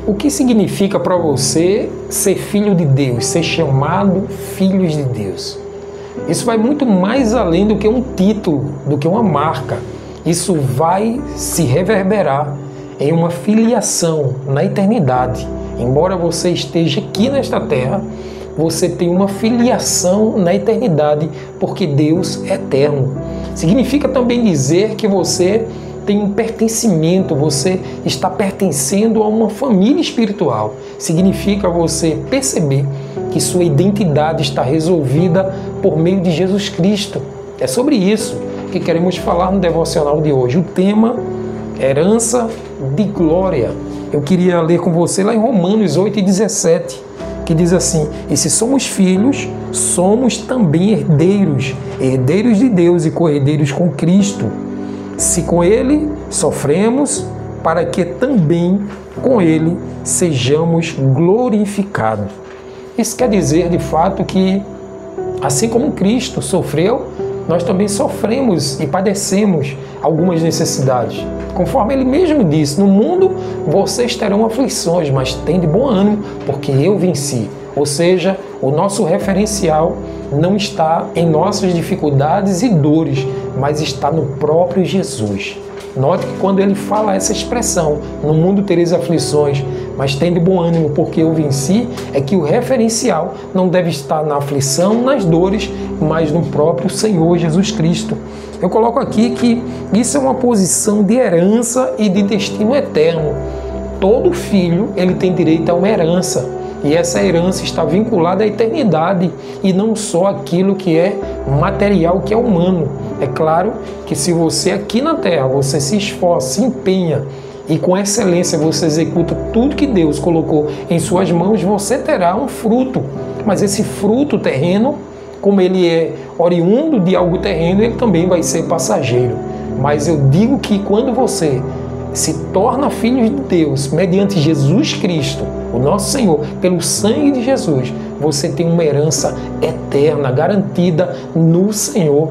O que significa para você ser filho de Deus, ser chamado filhos de Deus? Isso vai muito mais além do que um título, do que uma marca. Isso vai se reverberar em uma filiação na eternidade. Embora você esteja aqui nesta terra, você tem uma filiação na eternidade, porque Deus é eterno. Significa também dizer que você tem um pertencimento, você está pertencendo a uma família espiritual. Significa você perceber que sua identidade está resolvida por meio de Jesus Cristo. É sobre isso que queremos falar no devocional de hoje. O tema, herança de glória. Eu queria ler com você lá em Romanos 8:17, que diz assim: e se somos filhos, somos também herdeiros, herdeiros de Deus e co-herdeiros com Cristo. Se com Ele sofremos, para que também com Ele sejamos glorificados. Isso quer dizer, de fato, que assim como Cristo sofreu, nós também sofremos e padecemos algumas necessidades. Conforme Ele mesmo disse, no mundo vocês terão aflições, mas tem de bom ânimo, porque eu venci. Ou seja, o nosso referencial não está em nossas dificuldades e dores, mas está no próprio Jesus. Note que quando ele fala essa expressão, no mundo tereis aflições, mas tem de bom ânimo porque eu venci, é que o referencial não deve estar na aflição, nas dores, mas no próprio Senhor Jesus Cristo. Eu coloco aqui que isso é uma posição de herança e de destino eterno. Todo filho ele tem direito a uma herança. E essa herança está vinculada à eternidade e não só aquilo que é material, que é humano. É claro que se você aqui na terra, você se esforça, se empenha e com excelência você executa tudo que Deus colocou em suas mãos, você terá um fruto. Mas esse fruto terreno, como ele é oriundo de algo terreno, ele também vai ser passageiro. Mas eu digo que quando você se torna filho de Deus mediante Jesus Cristo, o nosso Senhor, pelo sangue de Jesus, você tem uma herança eterna, garantida no Senhor.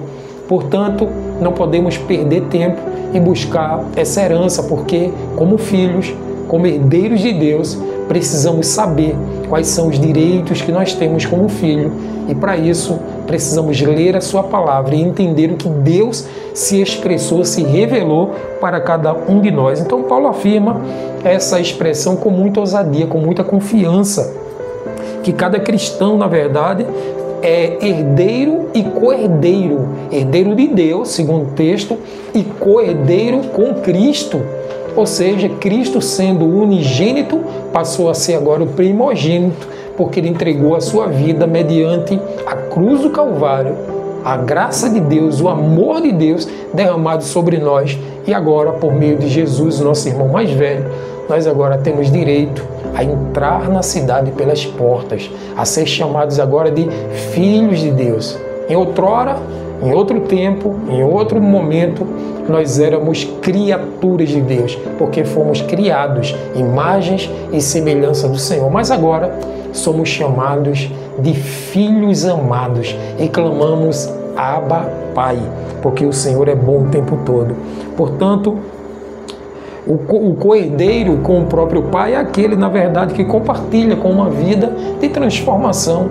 Portanto, não podemos perder tempo e buscar essa herança, porque como filhos, como herdeiros de Deus, precisamos saber quais são os direitos que nós temos como filho, e para isso precisamos ler a sua palavra e entender o que Deus se expressou, se revelou para cada um de nós. Então Paulo afirma essa expressão com muita ousadia, com muita confiança, que cada cristão, na verdade, é herdeiro e co-herdeiro, herdeiro de Deus, segundo o texto, e co-herdeiro com Cristo. Ou seja, Cristo, sendo o unigênito, passou a ser agora o primogênito, porque ele entregou a sua vida mediante a cruz do Calvário, a graça de Deus, o amor de Deus derramado sobre nós. E agora, por meio de Jesus, nosso irmão mais velho, nós agora temos direito a entrar na cidade pelas portas, a ser chamados agora de filhos de Deus. Em outrora, em outro tempo, em outro momento, nós éramos criaturas de Deus, porque fomos criados, imagens e semelhança do Senhor. Mas agora somos chamados de filhos amados e clamamos Abba, Pai, porque o Senhor é bom o tempo todo. Portanto, o co-herdeiro com o próprio Pai é aquele, na verdade, que compartilha com uma vida de transformação,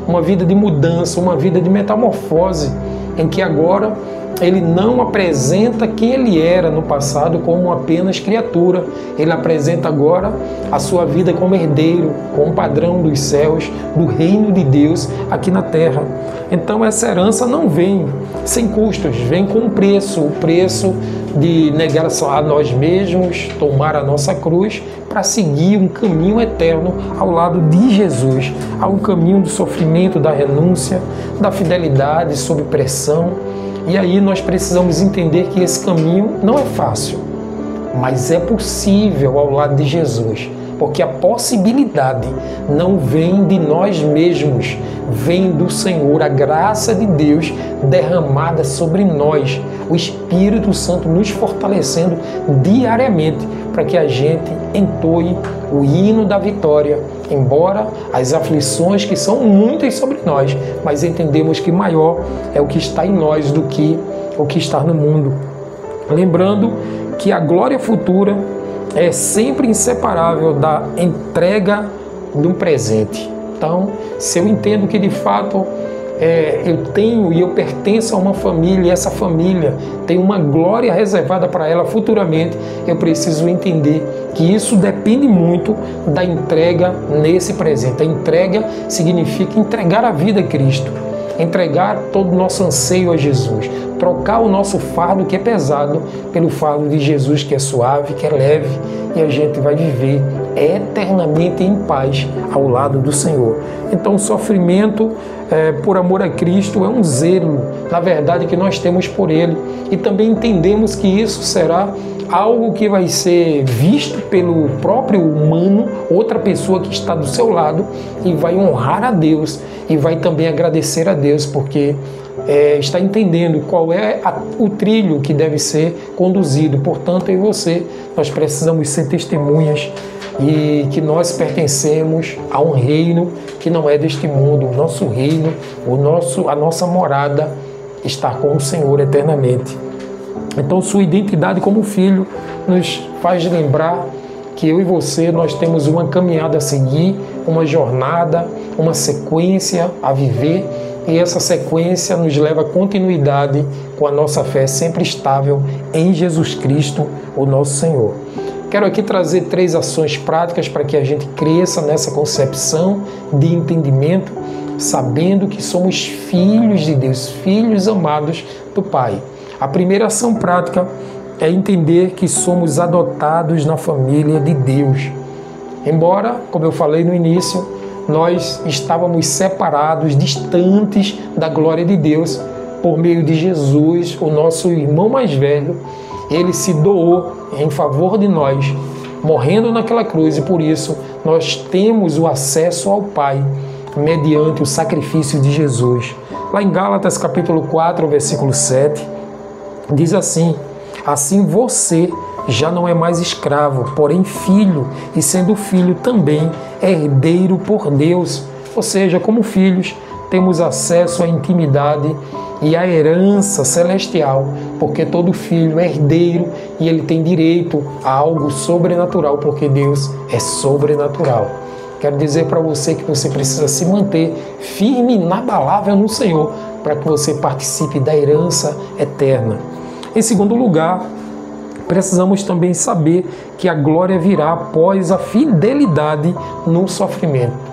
uma vida de mudança, uma vida de metamorfose, em que agora ele não apresenta quem ele era no passado como apenas criatura. Ele apresenta agora a sua vida como herdeiro, com o padrão dos céus, do reino de Deus aqui na terra. Então essa herança não vem sem custos, vem com um preço, o preço de negar a nós mesmos, tomar a nossa cruz para seguir um caminho eterno ao lado de Jesus. Há um caminho do sofrimento, da renúncia, da fidelidade sob pressão. E aí nós precisamos entender que esse caminho não é fácil, mas é possível ao lado de Jesus, porque a possibilidade não vem de nós mesmos, vem do Senhor, a graça de Deus derramada sobre nós, o Espírito Santo nos fortalecendo diariamente para que a gente entoe o hino da vitória, embora as aflições que são muitas sobre nós, mas entendemos que maior é o que está em nós do que o que está no mundo. Lembrando que a glória futura é sempre inseparável da entrega de um presente. Então, se eu entendo que de fato eu tenho e eu pertenço a uma família, e essa família tem uma glória reservada para ela futuramente, eu preciso entender que isso depende muito da entrega nesse presente. A entrega significa entregar a vida a Cristo, entregar todo o nosso anseio a Jesus, trocar o nosso fardo que é pesado pelo fardo de Jesus que é suave, que é leve, e a gente vai viver eternamente em paz ao lado do Senhor. Então o sofrimento por amor a Cristo é um zelo, na verdade, que nós temos por Ele, e também entendemos que isso será algo que vai ser visto pelo próprio humano, outra pessoa que está do seu lado, e vai honrar a Deus e vai também agradecer a Deus, porque está entendendo qual é o trilho que deve ser conduzido. Portanto, eu e você, nós precisamos ser testemunhas e que nós pertencemos a um reino que não é deste mundo. O nosso reino, a nossa morada está com o Senhor eternamente. Então, sua identidade como filho nos faz lembrar que eu e você, nós temos uma caminhada a seguir, uma jornada, uma sequência a viver, e essa sequência nos leva à continuidade com a nossa fé sempre estável em Jesus Cristo, o nosso Senhor. Quero aqui trazer 3 ações práticas para que a gente cresça nessa concepção de entendimento, sabendo que somos filhos de Deus, filhos amados do Pai. A primeira ação prática é entender que somos adotados na família de Deus. Embora, como eu falei no início, nós estávamos separados, distantes da glória de Deus, por meio de Jesus, o nosso irmão mais velho, ele se doou em favor de nós, morrendo naquela cruz, e por isso nós temos o acesso ao Pai, mediante o sacrifício de Jesus. Lá em Gálatas capítulo 4, versículo 7, diz assim: assim você já não é mais escravo, porém filho, e sendo filho também herdeiro por Deus. Ou seja, como filhos, temos acesso à intimidade e à herança celestial, porque todo filho é herdeiro e ele tem direito a algo sobrenatural, porque Deus é sobrenatural. Quero dizer para você que você precisa se manter firme e inabalável no Senhor, para que você participe da herança eterna. Em segundo lugar, precisamos também saber que a glória virá após a fidelidade no sofrimento.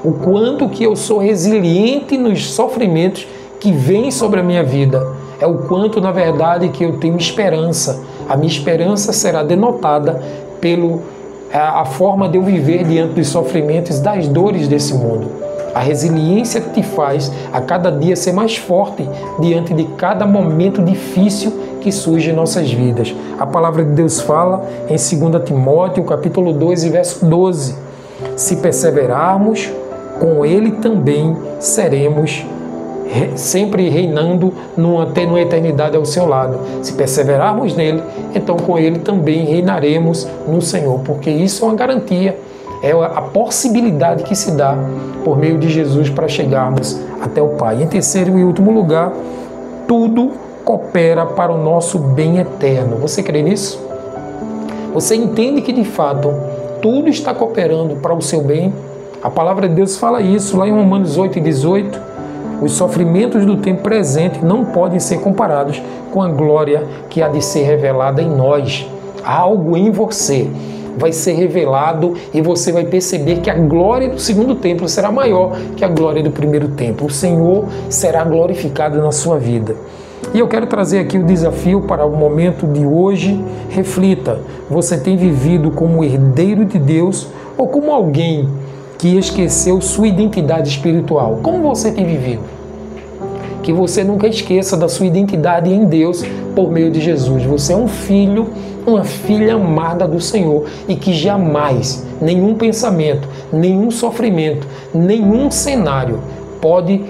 O quanto que eu sou resiliente nos sofrimentos que vêm sobre a minha vida é o quanto, na verdade, que eu tenho esperança. A minha esperança será denotada pela forma de eu viver diante dos sofrimentos e das dores desse mundo. A resiliência que te faz a cada dia ser mais forte diante de cada momento difícil que surge em nossas vidas. A palavra de Deus fala em 2 Timóteo, capítulo 2, verso 12. Se perseverarmos, com Ele também seremos sempre reinando até numa eternidade ao seu lado. Se perseverarmos nele, então com Ele também reinaremos no Senhor, porque isso é uma garantia, é a possibilidade que se dá por meio de Jesus para chegarmos até o Pai. Em terceiro e último lugar, tudo coopera para o nosso bem eterno. Você crê nisso? Você entende que de fato tudo está cooperando para o seu bem? A palavra de Deus fala isso lá em Romanos 8:18. Os sofrimentos do tempo presente não podem ser comparados com a glória que há de ser revelada em nós. Há algo em você vai ser revelado e você vai perceber que a glória do segundo templo será maior que a glória do primeiro templo. O Senhor será glorificado na sua vida. E eu quero trazer aqui o desafio para o momento de hoje. Reflita, você tem vivido como herdeiro de Deus ou como alguém que esqueceu sua identidade espiritual? Como você tem vivido? Que você nunca esqueça da sua identidade em Deus por meio de Jesus. Você é um filho, uma filha amada do Senhor, e que jamais nenhum pensamento, nenhum sofrimento, nenhum cenário pode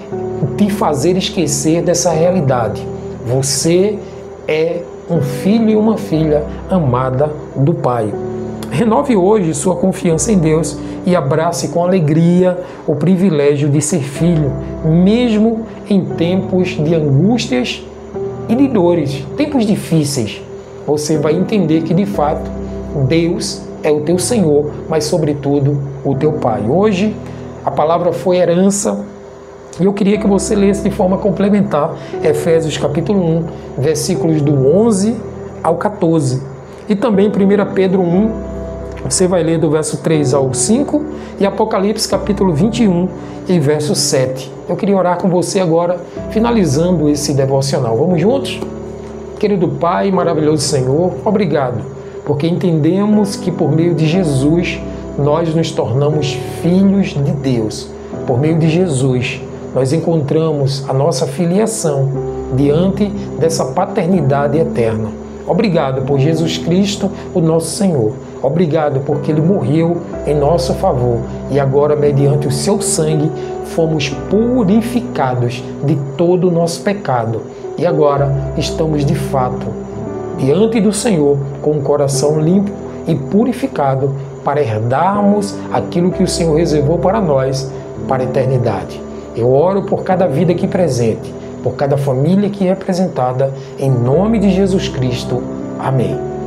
te fazer esquecer dessa realidade. Você é um filho e uma filha amada do Pai. Renove hoje sua confiança em Deus e abrace com alegria o privilégio de ser filho, mesmo em tempos de angústias e de dores, tempos difíceis. Você vai entender que, de fato, Deus é o teu Senhor, mas sobretudo o teu Pai. Hoje a palavra foi herança, e eu queria que você lesse de forma complementar Efésios capítulo 1, versículos do 11 ao 14. E também 1 Pedro 1, você vai ler do verso 3 ao 5, e Apocalipse capítulo 21 e verso 7. Eu queria orar com você agora, finalizando esse devocional. Vamos juntos? Querido Pai, maravilhoso Senhor, obrigado, porque entendemos que por meio de Jesus nós nos tornamos filhos de Deus. Por meio de Jesus nós encontramos a nossa filiação diante dessa paternidade eterna. Obrigado por Jesus Cristo, o nosso Senhor. Obrigado porque Ele morreu em nosso favor e agora, mediante o seu sangue, fomos purificados de todo o nosso pecado. E agora estamos de fato diante do Senhor com o coração limpo e purificado para herdarmos aquilo que o Senhor reservou para nós para a eternidade. Eu oro por cada vida aqui presente, por cada família aqui representada, em nome de Jesus Cristo. Amém.